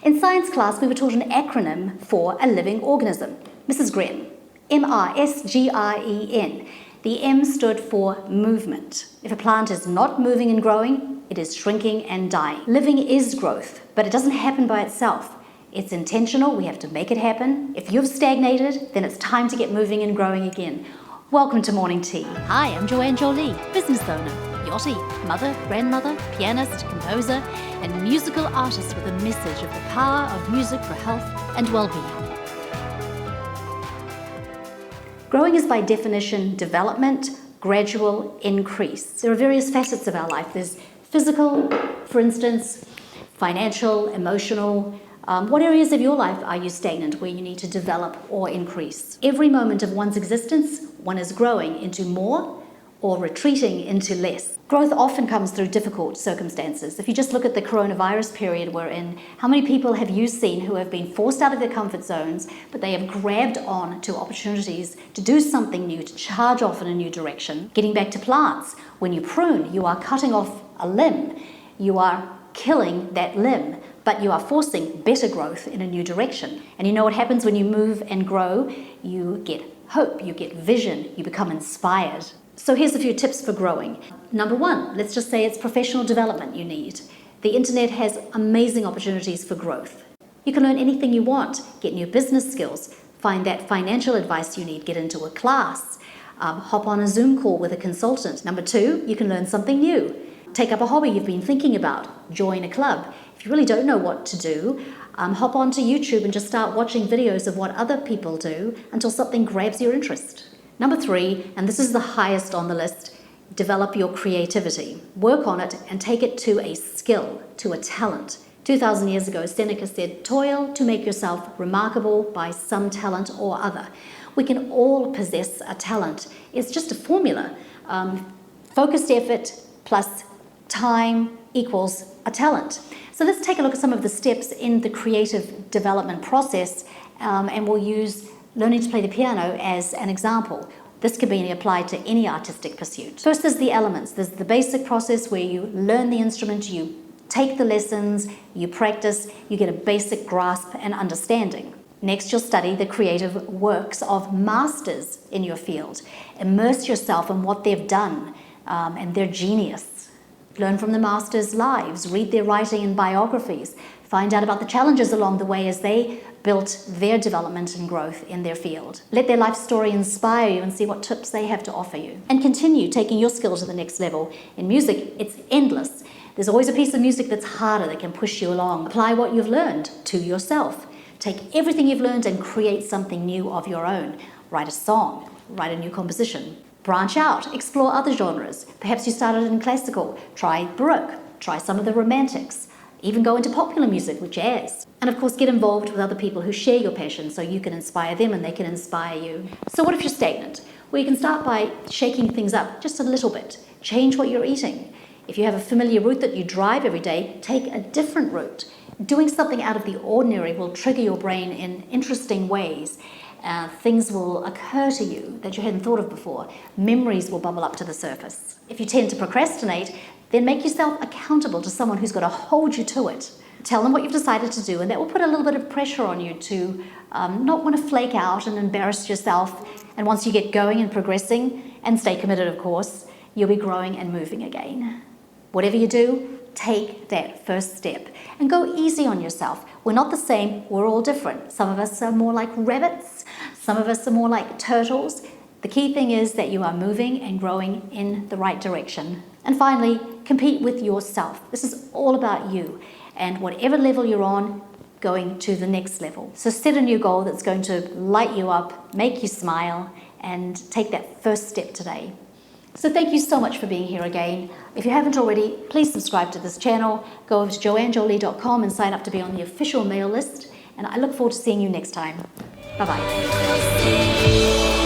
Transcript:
In science class, we were taught an acronym for a living organism, Mrs. Gren, MRSGREN. The M stood for movement. If a plant is not moving and growing, it is shrinking and dying. Living is growth, but it doesn't happen by itself. It's intentional, we have to make it happen. If you've stagnated, then it's time to get moving and growing again. Welcome to Morning Tea. Hi, I'm Joanne, business owner, yachty, mother, grandmother, pianist, composer, and musical artist with a message of the power of music for health and well-being. Growing is by definition development, gradual increase. There are various facets of our life. There's physical, for instance, financial, emotional. What areas of your life are you stagnant where you need to develop or increase? Every moment of one's existence, one is growing into more or retreating into less. Growth often comes through difficult circumstances. If you just look at the coronavirus period we're in, how many people have you seen who have been forced out of their comfort zones, but they have grabbed on to opportunities to do something new, to charge off in a new direction? Getting back to plants, when you prune, you are cutting off a limb. You are killing that limb, but you are forcing better growth in a new direction. And you know what happens when you move and grow? You get hope, you get vision, you become inspired. So here's a few tips for growing. Number one, let's just say it's professional development you need. The internet has amazing opportunities for growth. You can learn anything you want, get new business skills, find that financial advice you need, get into a class, hop on a Zoom call with a consultant. Number two, you can learn something new. Take up a hobby you've been thinking about, join a club. If you really don't know what to do, hop onto YouTube and just start watching videos of what other people do until something grabs your interest. Number three, and this is the highest on the list, develop your creativity. Work on it and take it to a skill, to a talent. 2,000 years ago, Seneca said, toil to make yourself remarkable by some talent or other. We can all possess a talent. It's just a formula. Focused effort plus time equals a talent. So let's take a look at some of the steps in the creative development process, and we'll use learning to play the piano as an example. This can be applied to any artistic pursuit. First, there's the elements. There's the basic process where you learn the instrument, you take the lessons, you practice, you get a basic grasp and understanding. Next, you'll study the creative works of masters in your field. Immerse yourself in what they've done and their genius. Learn from the masters' lives, read their writing and biographies, find out about the challenges along the way as they built their development and growth in their field. Let their life story inspire you and see what tips they have to offer you. And continue taking your skills to the next level. In music, it's endless. There's always a piece of music that's harder that can push you along. Apply what you've learned to yourself. Take everything you've learned and create something new of your own. Write a song, write a new composition. Branch out, explore other genres. Perhaps you started in classical, try Baroque, try some of the romantics. Even go into popular music with jazz. And of course, get involved with other people who share your passion so you can inspire them and they can inspire you. So what if you're stagnant? Well, you can start by shaking things up just a little bit. Change what you're eating. If you have a familiar route that you drive every day, take a different route. Doing something out of the ordinary will trigger your brain in interesting ways. Things will occur to you that you hadn't thought of before. Memories will bubble up to the surface. If you tend to procrastinate, then make yourself accountable to someone who's going to hold you to it. Tell them what you've decided to do, and that will put a little bit of pressure on you to not want to flake out and embarrass yourself. And once you get going and progressing, and stay committed, of course, you'll be growing and moving again. Whatever you do, take that first step and go easy on yourself. We're not the same, we're all different. Some of us are more like rabbits, some of us are more like turtles. The key thing is that you are moving and growing in the right direction. And finally, compete with yourself. This is all about you and whatever level you're on, going to the next level. So set a new goal that's going to light you up, make you smile, and take that first step today. So thank you so much for being here again. If you haven't already, please subscribe to this channel. Go over to joannejolie.com and sign up to be on the official mail list. And I look forward to seeing you next time. Bye-bye.